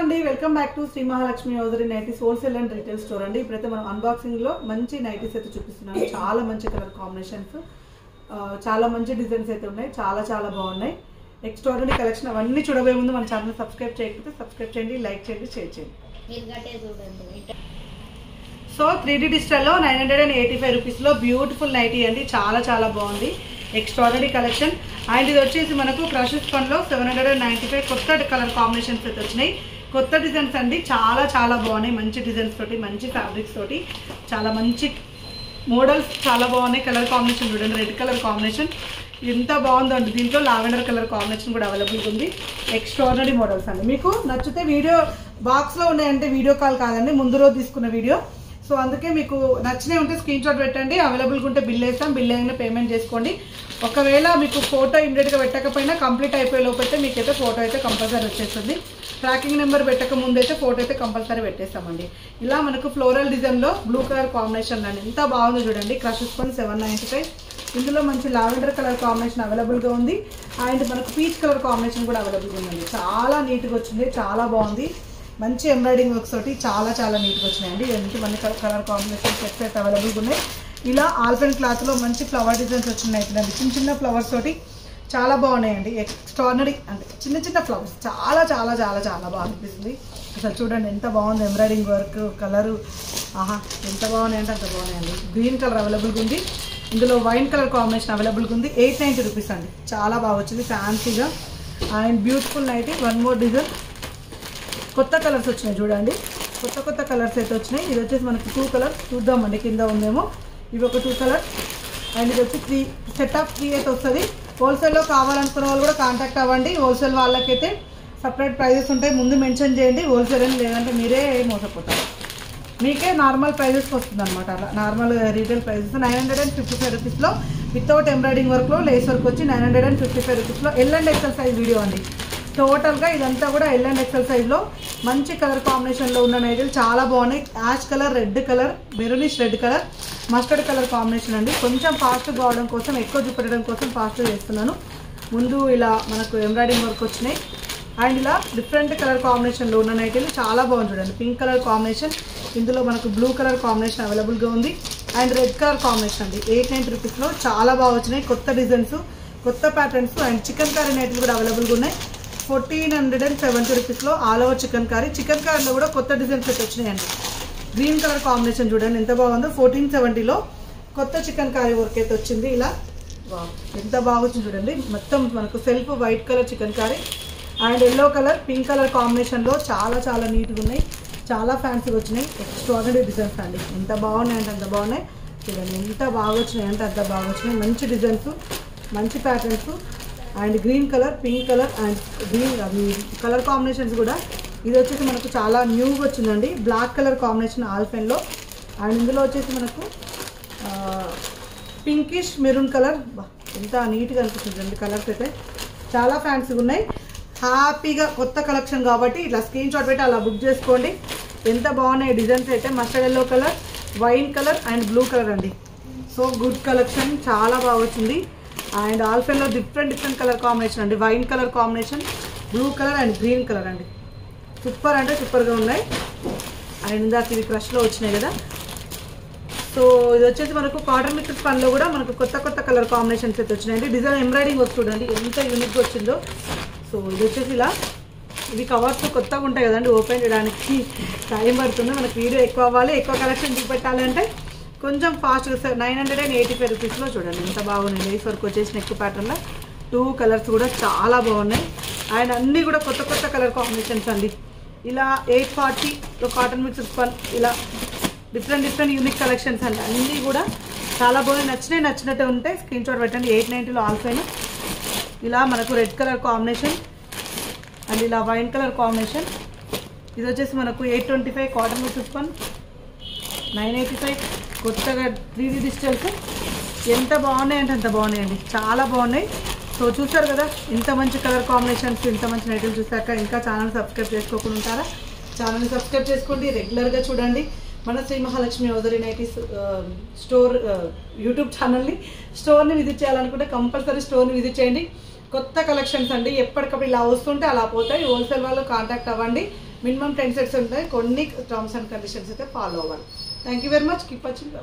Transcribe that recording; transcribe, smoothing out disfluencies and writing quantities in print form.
అండి welcome back to Shri Mahalakshmi hosiery nighties wholesale and retail store అండి. ఇప్పుడైతే మనం అన్బాక్సింగ్ లో మంచి నైటీస్ అయితే చూపిస్తున్నాను. చాలా మంచి కలర్ కాంబినేషన్స్, చాలా మంచి డిజైన్స్ అయితే ఉన్నాయి. చాలా చాలా బాగున్నాయి. ఎక్స్ట్రాడనరీ కలెక్షన్ అవన్నీ చూడబోయే ముందు మన ఛానల్ సబ్స్క్రైబ్ చేయకపోతే సబ్స్క్రైబ్ చేయండి, లైక్ చేయండి, షేర్ చేయండి. సో 3D డిజిటల్లో 985 రూపీస్లో బ్యూటిఫుల్ నైటీ అండి. చాలా చాలా బాగుంది. Extraordinary collection. అండ్ ఇది వచ్చేసి మనకు క్రషెస్ ఫన్లో 795 కొత్త కలర్ కాంబినేషన్స్ అయితే వచ్చినాయి. కొత్త డిజైన్స్ అండి. చాలా చాలా బాగున్నాయి. మంచి డిజైన్స్ తోటి, మంచి ఫ్యాబ్రిక్స్ తోటి, చాలా మంచి మోడల్స్ చాలా బాగున్నాయి. కలర్ కాంబినేషన్ చూడండి, రెడ్ కలర్ కాంబినేషన్ ఎంత బాగుందండి. దీంట్లో లావెండర్ కలర్ కాంబినేషన్ కూడా అవైలబుల్గా ఉంది. ఎక్స్ట్రాడనరీ మోడల్స్ అండి. మీకు నచ్చితే వీడియో బాక్స్లో ఉన్నాయంటే వీడియో కాల్ కాదండి, ముందు రోజు తీసుకున్న వీడియో. సో అందుకే మీకు నచ్చినవి ఉంటే స్క్రీన్ షాట్ పెట్టండి. అవైలబుల్గా ఉంటే బిల్ వేస్తాం, బిల్ అయినా పేమెంట్ చేసుకోండి. ఒకవేళ మీకు ఫోటో ఇమీడియట్గా పెట్టకపోయినా కంప్లీట్ అయిపోయే లోపు అయితే మీకైతే ఫోటో అయితే కంపల్సరీ వచ్చేస్తుంది. ట్రాకింగ్ నెంబర్ పెట్టక ముందు అయితే ఫోటో అయితే కంపల్సరీ పెట్టేస్తామండి. ఇలా మనకు ఫ్లోరల్ డిజైన్లో బ్లూ కలర్ కాంబినేషన్ అండి. ఎంత బాగుందో చూడండి. క్రషెస్ పని 795. ఇందులో మంచి లావెండర్ కలర్ కాంబినేషన్ అవైలబుల్గా ఉంది. అండ్ మనకు పీచ్ కలర్ కాంబినేషన్ కూడా అవైలబుల్గా ఉందండి. చాలా నీట్గా వచ్చింది, చాలా బాగుంది. మంచి ఎంబ్రాయిడింగ్ వర్క్స్ తోటి చాలా చాలా నీట్గా వచ్చినాయండి. ఇవన్నీ మన కలర్ కాంబినేషన్ సెట్స్ అయితే అవైలబుల్గా ఉన్నాయి. ఇలా ఆల్ఫెన్ క్లాత్లో మంచి ఫ్లవర్ డిజైన్స్ వచ్చినాయి. చిన్న చిన్న ఫ్లవర్స్ తోటి చాలా బాగున్నాయండి. ఎక్స్ట్రాడనరీ అంటే చిన్న చిన్న ఫ్లవర్స్ చాలా చాలా చాలా చాలా బాగా అనిపిస్తుంది. అసలు చూడండి ఎంత బాగుంది. ఎంబ్రాయిడింగ్ వర్క్, కలరు, ఆహా ఎంత బాగున్నాయంటే అంత బాగున్నాయండి. గ్రీన్ కలర్ అవైలబుల్గా ఉంది. ఇందులో వైన్ కలర్ కాంబినేషన్ అవైలబుల్గా ఉంది. 890 రూపీస్ అండి. చాలా బాగా వచ్చింది, ఫ్యాన్సీగా and beautiful nighty. One more design, కొత్త కలర్స్ వచ్చినాయి చూడండి. కొత్త కొత్త కలర్స్ అయితే వచ్చినాయి. ఇది వచ్చేసి మనకి 2 కలర్స్ చూద్దామండి. కింద ఉందేమో ఇవి ఒక 2 కలర్స్. అండ్ ఇది వచ్చి 3 సెట్ ఆఫ్ 3 అయితే వస్తుంది. హోల్సేల్లో కావాలనుకున్న వాళ్ళు కూడా కాంటాక్ట్ అవ్వండి. హోల్సేల్ వాళ్ళకైతే సపరేట్ ప్రైజెస్ ఉంటాయి, ముందు మెన్షన్ చేయండి. హోల్సేల్ అని లేదంటే మీరే మోసపోతారు. మీకే నార్మల్ ప్రైజెస్కి వస్తుంది అనమాట. అలా నార్మల్ రీటైల్ ప్రైజెస్ 955 రూపీస్లో వితౌట్ ఎంబ్రాయిడింగ్ వర్క్లో లేస్ వర్క్ వచ్చి 955 రూపీస్లో. L and XL size video అండి. టోటల్గా ఇదంతా కూడా ఎల్ అండ్ ఎక్సెల్ సైజ్లో మంచి కలర్ కాంబినేషన్లో ఉన్న నైటీలు చాలా బాగున్నాయి. Ash colour, red colour, maroonish red colour, mustard colour combination అండి. కొంచెం ఫాస్ట్ కావడం కోసం, ఎక్కువ చూపెట్టడం కోసం ఫాస్ట్గా చేస్తున్నాను. ముందు ఇలా మనకు ఎంబ్రాయిడింగ్ వర్క్ వచ్చినాయి. అండ్ ఇలా డిఫరెంట్ కలర్ కాంబినేషన్లో ఉన్న నైటీలు చాలా బాగుంది చూడండి. పింక్ కలర్ కాంబినేషన్, ఇందులో మనకు బ్లూ కలర్ కాంబినేషన్ అవైలబుల్గా ఉంది. అండ్ రెడ్ కలర్ కాంబినేషన్ అండి. 890 రూపీస్లో చాలా బాగా వచ్చినాయి. కొత్త డిజైన్స్, కొత్త ప్యాటర్న్స్. అండ్ చికెన్ కర్రీ నైటీలు కూడా అవైలబుల్గా ఉన్నాయి. 1470 రూపీస్లో all over chicken curry. Chicken కర్రీలో కూడా కొత్త డిజైన్స్ అయితే వచ్చినాయండి. గ్రీన్ కలర్ కాంబినేషన్ చూడండి ఎంత బాగుందో. 1470లో కొత్త చికెన్ కర్రీ వర్క్ అయితే వచ్చింది. ఇలా ఎంత బాగా వచ్చింది చూడండి. మొత్తం మనకు self white colour chicken curry and yellow colour, pink colour కాంబినేషన్లో చాలా చాలా నీట్గా ఉన్నాయి. చాలా ఫ్యాన్సీగా వచ్చినాయి. ఎక్స్ట్రాడనరీ డిజైన్స్ అండి. ఎంత బాగున్నాయి అంటే అంత బాగున్నాయి. చూడండి ఎంత బాగా వచ్చినాయి అంటే అంత బాగా వచ్చినాయి. మంచి డిజైన్స్, మంచి patterns. And green colour, pink colour and green అవి కలర్ కాంబినేషన్స్ కూడా. ఇది వచ్చేసి మనకు చాలా న్యూగా వచ్చిందండి. బ్లాక్ కలర్ కాంబినేషన్ ఆల్ఫెన్లో. అండ్ ఇందులో వచ్చేసి మనకు పింకిష్ మెరూన్ కలర్. ఎంత నీట్గా అనిపిస్తుంది కలర్స్ అయితే. చాలా ఫ్యాన్సీగా ఉన్నాయి. హ్యాపీగా కొత్త కలెక్షన్ కాబట్టి ఇట్లా స్క్రీన్ షాట్ పెట్టి అలా బుక్ చేసుకోండి. ఎంత బాగున్నాయి డిజైన్స్ అయితే. Mustard yellow colour, wine colour and blue colour అండి. సో గుడ్ కలెక్షన్, చాలా బాగా వచ్చింది. అండ్ ఆల్ఫెన్లో డిఫరెంట్ కలర్ కాంబినేషన్ అండి. Wine colour combination, blue colour and green colour అండి. సూపర్ అంటే సూపర్గా ఉన్నాయి. అండ్ ఇందాక ఇవి క్రష్లో వచ్చినాయి కదా. సో ఇది వచ్చేసి మనకు కాటన్ మిక్స్ పనిలో కూడా మనకు కొత్త కొత్త కలర్ కాంబినేషన్స్ అయితే వచ్చినాయండి. డిజైన్ ఎంబ్రాయిడింగ్ వర్క్ చూడండి ఎంత యూనిక్గా వచ్చిందో. సో ఇది వచ్చేసి ఇలా ఇవి కవర్స్ కొత్తగా ఉంటాయి కదండి, ఓపెన్ చేయడానికి టైం పడుతుంది. మనకు వీడియో ఎక్కువ అవ్వాలి, ఎక్కువ కలెక్షన్ చూపెట్టాలి అంటే కొంచెం ఫాస్ట్గా. 985 రూపీస్లో చూడండి ఎంత బాగున్నాయి. లేస్ వర్క్ వచ్చేసి నెక్ ప్యాటర్న్లో 2 కలర్స్ కూడా చాలా బాగున్నాయి. అండ్ అన్నీ కూడా కొత్త కొత్త కలర్ కాంబినేషన్స్ అండి. ఇలా 840లో కాటన్ మిక్స్ పన్, ఇలా డిఫరెంట్ యూనిక్ కలెక్షన్స్ అండి. అన్నీ కూడా చాలా బాగున్నాయి. నచ్చినట్టే ఉంటాయి. స్క్రీన్ షాట్ పెట్టండి. 890లో ఆల్ఫైన్. ఇలా మనకు రెడ్ కలర్ కాంబినేషన్ అండ్ ఇలా వైన్ కలర్ కాంబినేషన్. ఇది వచ్చేసి మనకు 825 కాటన్ మిక్స్ పన్, 985 కొత్తగా 3D డిజిటల్స్. ఎంత బాగున్నాయి అంటే అంత బాగున్నాయండి. చాలా బాగున్నాయి. సో చూసారు కదా ఇంత మంచి కలర్ కాంబినేషన్స్, ఇంత మంచి నైటీలు చూసాక ఇంకా ఛానల్ సబ్స్క్రైబ్ చేసుకోకుండా ఉంటారా? ఛానల్ని సబ్స్క్రైబ్ చేసుకోండి, రెగ్యులర్గా చూడండి. మన Shri Mahalakshmi hosiery nighties store YouTube ఛానల్ని. స్టోర్ని విజిట్ చేయాలనుకుంటే కంపల్సరీ స్టోర్ని విజిట్ చేయండి. కొత్త కలెక్షన్స్ అండి. ఎప్పటికప్పుడు ఇలా వస్తుంటే అలా పోతాయి. హోల్సేల్ వాళ్ళు కాంటాక్ట్ అవ్వండి. మినిమం 10 సెట్స్ ఉంటాయి. కొన్ని టర్మ్స్ అండ్ కండిషన్స్ అయితే ఫాలో అవ్వాలి. Thank you very much. Keep watching.